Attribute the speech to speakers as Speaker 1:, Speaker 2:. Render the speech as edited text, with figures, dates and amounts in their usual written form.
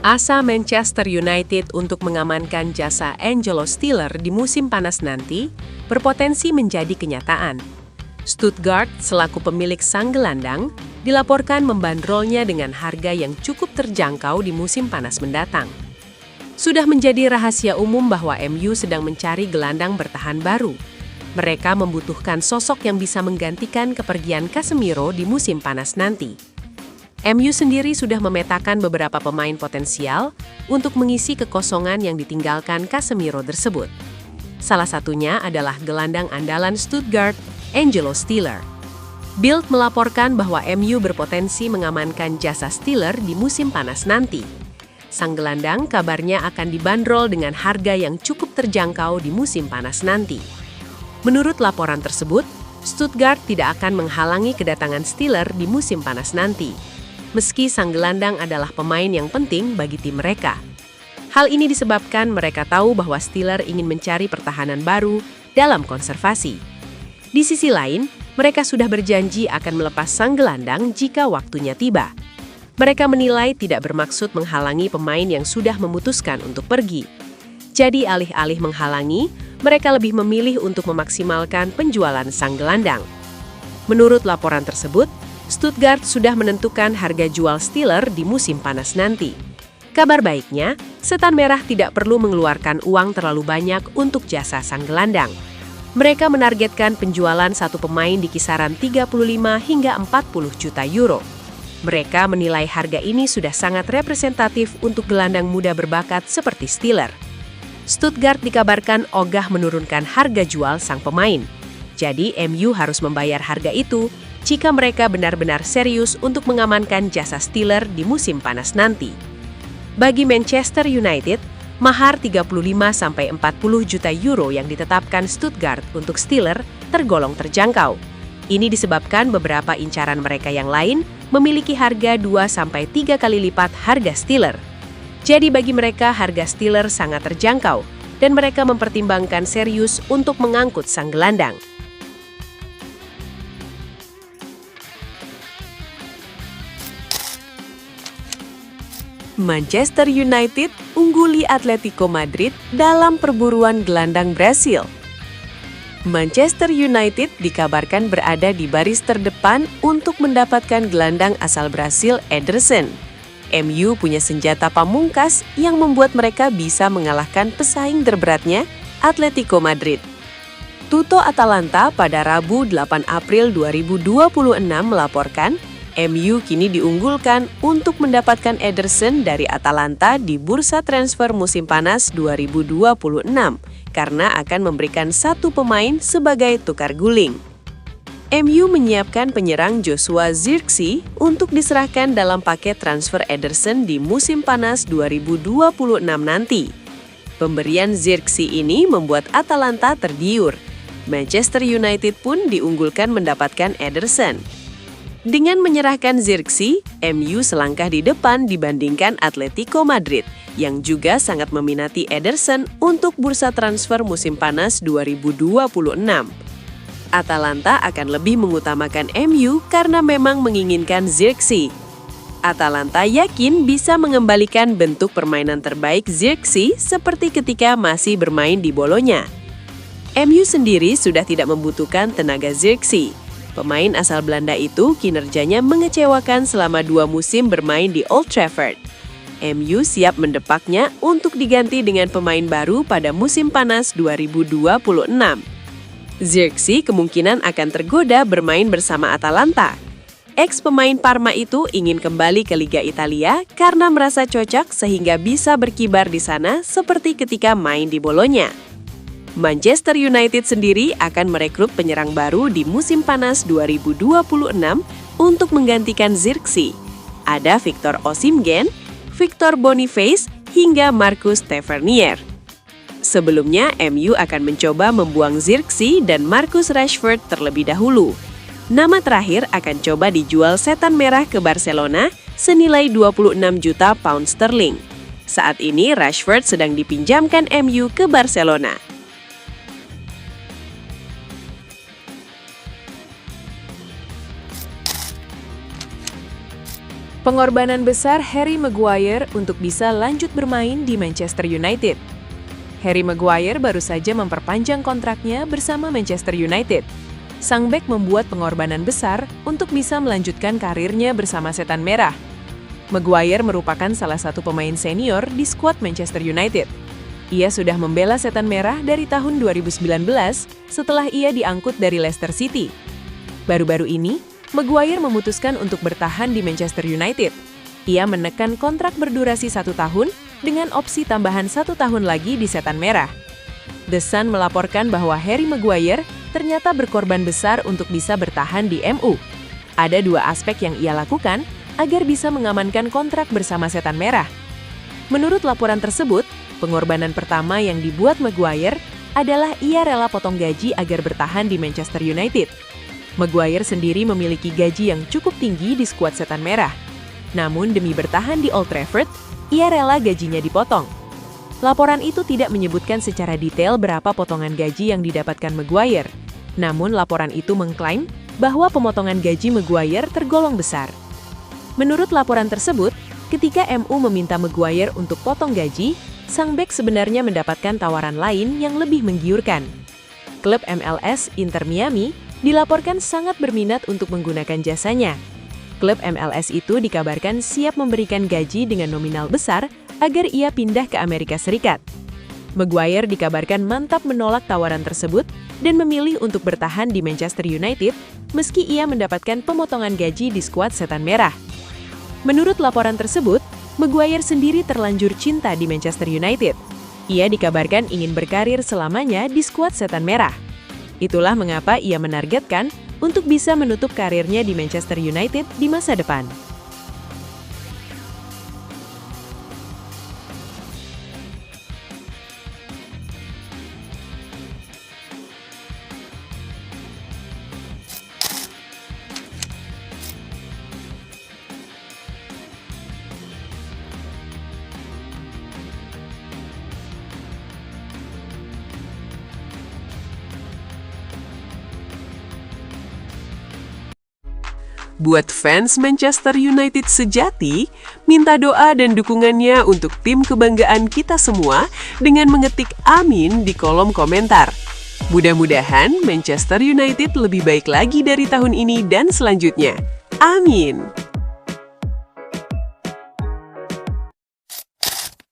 Speaker 1: Asa Manchester United untuk mengamankan jasa Angelo Stiller di musim panas nanti berpotensi menjadi kenyataan. Stuttgart selaku pemilik sang gelandang dilaporkan membandrolnya dengan harga yang cukup terjangkau di musim panas mendatang. Sudah menjadi rahasia umum bahwa MU sedang mencari gelandang bertahan baru. Mereka membutuhkan sosok yang bisa menggantikan kepergian Casemiro di musim panas nanti. MU sendiri sudah memetakan beberapa pemain potensial untuk mengisi kekosongan yang ditinggalkan Casemiro tersebut. Salah satunya adalah gelandang andalan Stuttgart, Angelo Stiller. Bild melaporkan bahwa MU berpotensi mengamankan jasa Stiller di musim panas nanti. Sang gelandang kabarnya akan dibanderol dengan harga yang cukup terjangkau di musim panas nanti. Menurut laporan tersebut, Stuttgart tidak akan menghalangi kedatangan Stiller di musim panas nanti, meski sang gelandang adalah pemain yang penting bagi tim mereka. Hal ini disebabkan mereka tahu bahwa Stiller ingin mencari pertahanan baru dalam konservasi. Di sisi lain, mereka sudah berjanji akan melepas sang gelandang jika waktunya tiba. Mereka menilai tidak bermaksud menghalangi pemain yang sudah memutuskan untuk pergi. Jadi alih-alih menghalangi, mereka lebih memilih untuk memaksimalkan penjualan sang gelandang. Menurut laporan tersebut, Stuttgart sudah menentukan harga jual Stiller di musim panas nanti. Kabar baiknya, Setan Merah tidak perlu mengeluarkan uang terlalu banyak untuk jasa sang gelandang. Mereka menargetkan penjualan satu pemain di kisaran 35 hingga 40 juta euro. Mereka menilai harga ini sudah sangat representatif untuk gelandang muda berbakat seperti Stiller. Stuttgart dikabarkan ogah menurunkan harga jual sang pemain. Jadi MU harus membayar harga itu jika mereka benar-benar serius untuk mengamankan jasa Stiller di musim panas nanti. Bagi Manchester United, mahar 35–40 juta euro yang ditetapkan Stuttgart untuk Stiller tergolong terjangkau. Ini disebabkan beberapa incaran mereka yang lain memiliki harga 2–3 kali lipat harga Stiller. Jadi bagi mereka harga Stiller sangat terjangkau dan mereka mempertimbangkan serius untuk mengangkut sang gelandang. Manchester United ungguli Atletico Madrid dalam perburuan gelandang Brasil. Manchester United dikabarkan berada di baris terdepan untuk mendapatkan gelandang asal Brasil Ederson. MU punya senjata pamungkas yang membuat mereka bisa mengalahkan pesaing terberatnya, Atletico Madrid. Tuto Atalanta pada Rabu 8 April 2026 melaporkan MU kini diunggulkan untuk mendapatkan Ederson dari Atalanta di bursa transfer musim panas 2026 karena akan memberikan satu pemain sebagai tukar guling. MU menyiapkan penyerang Joshua Zirkzee untuk diserahkan dalam paket transfer Ederson di musim panas 2026 nanti. Pemberian Zirkzee ini membuat Atalanta tergiur. Manchester United pun diunggulkan mendapatkan Ederson. Dengan menyerahkan Zirkzee, MU selangkah di depan dibandingkan Atletico Madrid, yang juga sangat meminati Ederson untuk bursa transfer musim panas 2026. Atalanta akan lebih mengutamakan MU karena memang menginginkan Zirkzee. Atalanta yakin bisa mengembalikan bentuk permainan terbaik Zirkzee seperti ketika masih bermain di Bolonya. MU sendiri sudah tidak membutuhkan tenaga Zirkzee. Pemain asal Belanda itu kinerjanya mengecewakan selama 2 musim bermain di Old Trafford. MU siap mendepaknya untuk diganti dengan pemain baru pada musim panas 2026. Zirkzee kemungkinan akan tergoda bermain bersama Atalanta. Ex-pemain Parma itu ingin kembali ke Liga Italia karena merasa cocok sehingga bisa berkibar di sana seperti ketika main di Bolonya. Manchester United sendiri akan merekrut penyerang baru di musim panas 2026 untuk menggantikan Zirkzee. Ada Victor Osimhen, Victor Boniface, hingga Marcus Tavernier. Sebelumnya, MU akan mencoba membuang Zirkzee dan Marcus Rashford terlebih dahulu. Nama terakhir akan coba dijual Setan Merah ke Barcelona senilai 26 juta pound sterling. Saat ini Rashford sedang dipinjamkan MU ke Barcelona. Pengorbanan besar Harry Maguire untuk bisa lanjut bermain di Manchester United. Harry Maguire baru saja memperpanjang kontraknya bersama Manchester United. Sang bek membuat pengorbanan besar untuk bisa melanjutkan karirnya bersama Setan Merah. Maguire merupakan salah satu pemain senior di skuad Manchester United. Ia sudah membela Setan Merah dari tahun 2019 setelah ia diangkut dari Leicester City. Baru-baru ini, Maguire memutuskan untuk bertahan di Manchester United. Ia menekan kontrak berdurasi 1 tahun dengan opsi tambahan 1 tahun lagi di Setan Merah. The Sun melaporkan bahwa Harry Maguire ternyata berkorban besar untuk bisa bertahan di MU. Ada 2 aspek yang ia lakukan agar bisa mengamankan kontrak bersama Setan Merah. Menurut laporan tersebut, pengorbanan pertama yang dibuat Maguire adalah ia rela potong gaji agar bertahan di Manchester United. Maguire sendiri memiliki gaji yang cukup tinggi di skuad Setan Merah. Namun demi bertahan di Old Trafford, ia rela gajinya dipotong. Laporan itu tidak menyebutkan secara detail berapa potongan gaji yang didapatkan Maguire. Namun laporan itu mengklaim bahwa pemotongan gaji Maguire tergolong besar. Menurut laporan tersebut, ketika MU meminta Maguire untuk potong gaji, sang bek sebenarnya mendapatkan tawaran lain yang lebih menggiurkan. Klub MLS Inter Miami dilaporkan sangat berminat untuk menggunakan jasanya. Klub MLS itu dikabarkan siap memberikan gaji dengan nominal besar agar ia pindah ke Amerika Serikat. Maguire dikabarkan mantap menolak tawaran tersebut dan memilih untuk bertahan di Manchester United meski ia mendapatkan pemotongan gaji di skuad Setan Merah. Menurut laporan tersebut, Maguire sendiri terlanjur cinta di Manchester United. Ia dikabarkan ingin berkarir selamanya di skuad Setan Merah. Itulah mengapa ia menargetkan untuk bisa menutup karirnya di Manchester United di masa depan.
Speaker 2: Buat fans Manchester United sejati, minta doa dan dukungannya untuk tim kebanggaan kita semua dengan mengetik amin di kolom komentar. Mudah-mudahan Manchester United lebih baik lagi dari tahun ini dan selanjutnya. Amin!